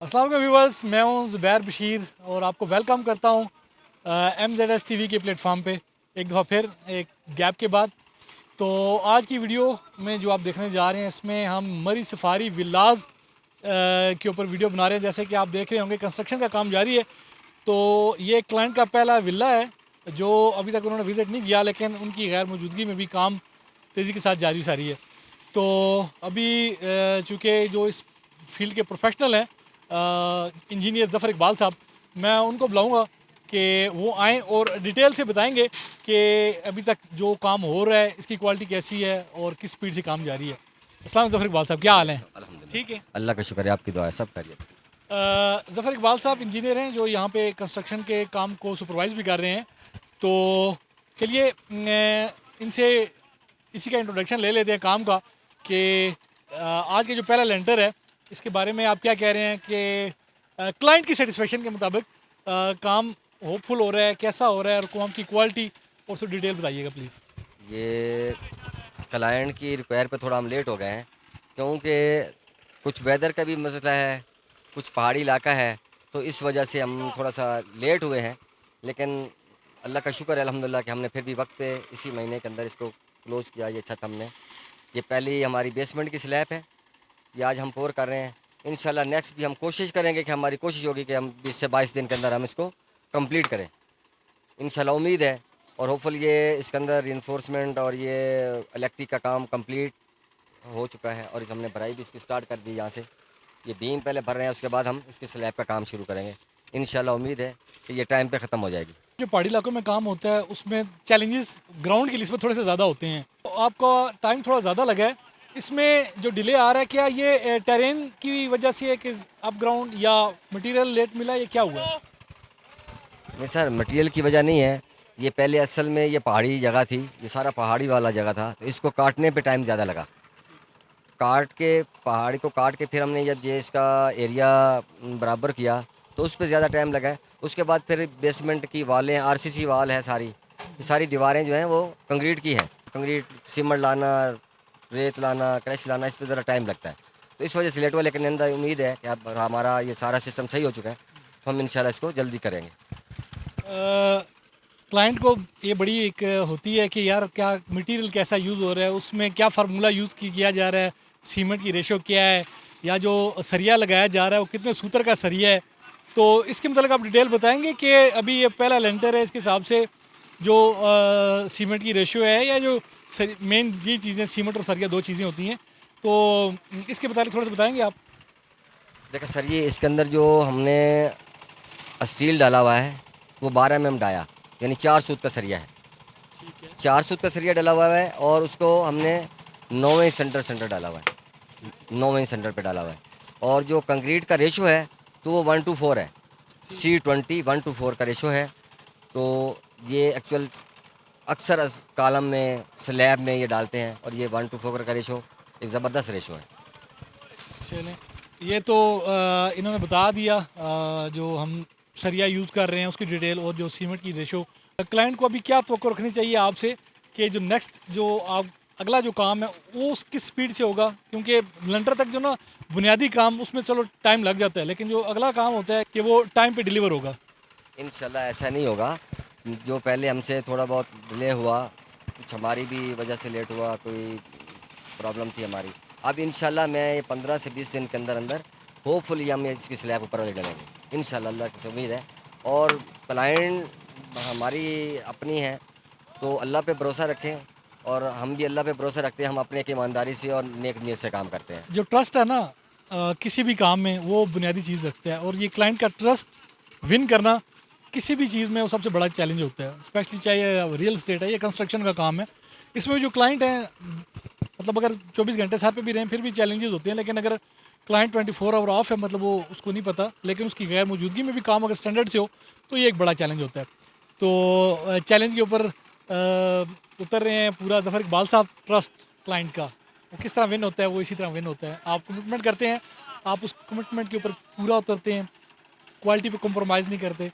अस्सलाम वालेकुम व्यूवर्स, मैं हूं ज़ुबैर बशीर और आपको वेलकम करता हूं MZS टीवी के प्लेटफॉर्म पे एक दफ़ा फिर एक गैप के बाद। तो आज की वीडियो में जो आप देखने जा रहे हैं इसमें हम मरी सफारी विलाज के ऊपर वीडियो बना रहे हैं। जैसे कि आप देख रहे होंगे कंस्ट्रक्शन का काम जारी है। तो ये क्लाइंट का पहला विला है जो अभी तक उन्होंने विज़िट नहीं किया, लेकिन उनकी गैर मौजूदगी में भी काम तेज़ी के साथ जारी सारी है। तो अभी चूँकि जो इस फील्ड के प्रोफेशनल हैं इंजीनियर ज़फ़र इकबाल साहब, मैं उनको बुलाऊंगा कि वो आएँ और डिटेल से बताएंगे कि अभी तक जो काम हो रहा है इसकी क्वालिटी कैसी है और किस स्पीड से काम जारी है। अस्सलाम ज़फ़र इकबाल साहब, क्या हाल है? अल्हम्दुलिल्लाह। ठीक है। अल्लाह का शुक्र है, आपकी दुआ है, सब खैरियत। ज़फ़र इकबाल साहब इंजीनियर हैं जो यहाँ पे कंस्ट्रक्शन के काम को सुपरवाइज़ भी कर रहे हैं। तो चलिए इनसे इसी का इंट्रोडक्शन ले लेते हैं काम का कि आज के जो पहला लेंटर है इसके बारे में आप क्या कह रहे हैं कि क्लाइंट की सेटिस्फेक्शन के मुताबिक काम होपफुल हो रहा है, कैसा हो रहा है और काम की क्वालिटी और सब डिटेल बताइएगा प्लीज़। ये क्लाइंट की रिक्वायर पे थोड़ा हम लेट हो गए हैं, क्योंकि कुछ वेदर का भी मसला है, कुछ पहाड़ी इलाका है, तो इस वजह से हम थोड़ा-सा लेट हुए हैं। लेकिन अल्लाह का शुक्र है अल्हम्दुलिल्लाह कि हमने फिर भी वक्त पे इसी महीने के अंदर इसको क्लोज़ किया, ये छत हमने। ये पहली हमारी बेसमेंट की स्लैब है, ये आज हम पोर कर रहे हैं। इंशाल्लाह नेक्स्ट भी हम कोशिश करेंगे कि हमारी कोशिश होगी कि हम 20 से 22 दिन के अंदर हम इसको कंप्लीट करें। इंशाल्लाह उम्मीद है और होपफुल ये इसके अंदर रिइंफोर्समेंट और ये इलेक्ट्रिक का काम कंप्लीट हो चुका है और इस हमने भराई भी इसकी स्टार्ट कर दी। यहाँ से ये बीम पहले भर रहे हैं, उसके बाद हम इसकी स्लैब का काम शुरू करेंगे। इंशाल्लाह उम्मीद है कि ये टाइम पे ख़त्म हो जाएगी। जो पहाड़ी इलाकों में काम होता है उसमें चैलेंजेस ग्राउंड की लिस्ट थोड़े से ज़्यादा होते हैं, तो आपका टाइम थोड़ा ज़्यादा लगा है। इसमें जो डिले आ रहा है क्या ये टेरेन की वजह से है कि अप ग्राउंड या मटेरियल लेट मिला, ये क्या हुआ है? नहीं सर, मटेरियल की वजह नहीं है। ये पहले असल में ये पहाड़ी जगह थी, ये सारा पहाड़ी वाला जगह था, तो इसको काटने पे टाइम ज़्यादा लगा। काट के पहाड़ी को काट के फिर हमने जब ये इसका एरिया बराबर किया तो उस पे ज़्यादा टाइम लगा है। उसके बाद फिर बेसमेंट की वालें, आरसीसी वाल है सारी, ये सारी दीवारें जो हैं वो कंक्रीट की हैं। कंक्रीट, सीमेंट लाना, रेत लाना, क्रश लाना, इस पे ज़रा टाइम लगता है, तो इस वजह से लेट हुआ। लेकिन अंदर उम्मीद है कि अब हमारा ये सारा सिस्टम सही हो चुका है, तो हम इंशाल्लाह इसको जल्दी करेंगे। क्लाइंट को ये बड़ी एक होती है कि यार क्या मटेरियल कैसा यूज़ हो रहा है, उसमें क्या फार्मूला यूज़ किया जा रहा है, सीमेंट की रेशो क्या है, या जो सरिया लगाया जा रहा है वो कितने सूत्र का सरिया है। तो इसके मतलब आप डिटेल बताएंगे कि अभी ये पहला लेंटर है, इसके हिसाब से जो सीमेंट की रेशो है या जो मेन ये चीज़ें सीमेंट और सरिया दो चीज़ें होती हैं, तो इसके मुताबिक थोड़ा सा बताएंगे आप। देखा सर, ये इसके अंदर जो हमने स्टील डाला हुआ है वो 12 mm डाया, यानी 4 सूत का सरिया है। ठीक है। 4 सूत का सरिया डला हुआ है और उसको हमने 9वें सेंटर सेंटर डाला हुआ है, 9वें सेंटर पे डाला हुआ है। और जो कंक्रीट का रेशो है तो वो 1:4 है, C20 1:4 का रेशो है। तो ये एक्चुअल अक्सर कालम में, स्लैब में ये डालते हैं और ये 1:4 का रेशो एक ज़बरदस्त रेशो है। चलें, ये तो इन्होंने बता दिया जो हम सरिया यूज़ कर रहे हैं उसकी डिटेल और जो सीमेंट की रेशो। क्लाइंट को अभी क्या तवक्को रखनी चाहिए आपसे कि जो नेक्स्ट जो आप अगला जो काम है वो किस स्पीड से होगा, क्योंकि लंटर तक जो ना बुनियादी काम उसमें चलो टाइम लग जाता है, लेकिन जो अगला काम होता है कि वो टाइम पे डिलीवर होगा। इंशाल्लाह ऐसा नहीं होगा। जो पहले हमसे थोड़ा बहुत डिले हुआ, कुछ हमारी भी वजह से लेट हुआ, कोई प्रॉब्लम थी हमारी। अब इंशाल्लाह मैं ये 15 से 20 दिन के अंदर अंदर होपफुली हम इसकी स्लैब ऊपर वाली डालेंगे इंशाल्लाह, अल्लाह की उम्मीद है। और क्लाइंट हमारी अपनी है, तो अल्लाह पे भरोसा रखें और हम भी अल्लाह पे भरोसा रखते हैं। हम अपने एक ईमानदारी से और नेक नीयत से काम करते हैं। जो ट्रस्ट है ना किसी भी काम में वो बुनियादी चीज़ रखता है, और ये क्लाइंट का ट्रस्ट विन करना किसी भी चीज़ में वो सबसे बड़ा चैलेंज होता है, स्पेशली चाहे रियल एस्टेट है या कंस्ट्रक्शन का काम है। इसमें जो क्लाइंट हैं मतलब अगर 24 घंटे साथ पे भी रहें फिर भी चैलेंजेस होते हैं, लेकिन अगर क्लाइंट 24 आवर ऑफ है मतलब वो उसको नहीं पता, लेकिन उसकी गैर मौजूदगी में भी काम अगर स्टैंडर्ड से हो तो ये एक बड़ा चैलेंज होता है। तो चैलेंज के ऊपर उतर रहे हैं पूरा ज़फ़र इकबाल साहब। ट्रस्ट क्लाइंट का वो किस तरह विन होता है, वो इसी तरह विन होता है। आप कमिटमेंट करते हैं, आप उस कमिटमेंट के ऊपर पूरा उतरते हैं, क्वालिटी पे कॉम्प्रोमाइज़ नहीं करते,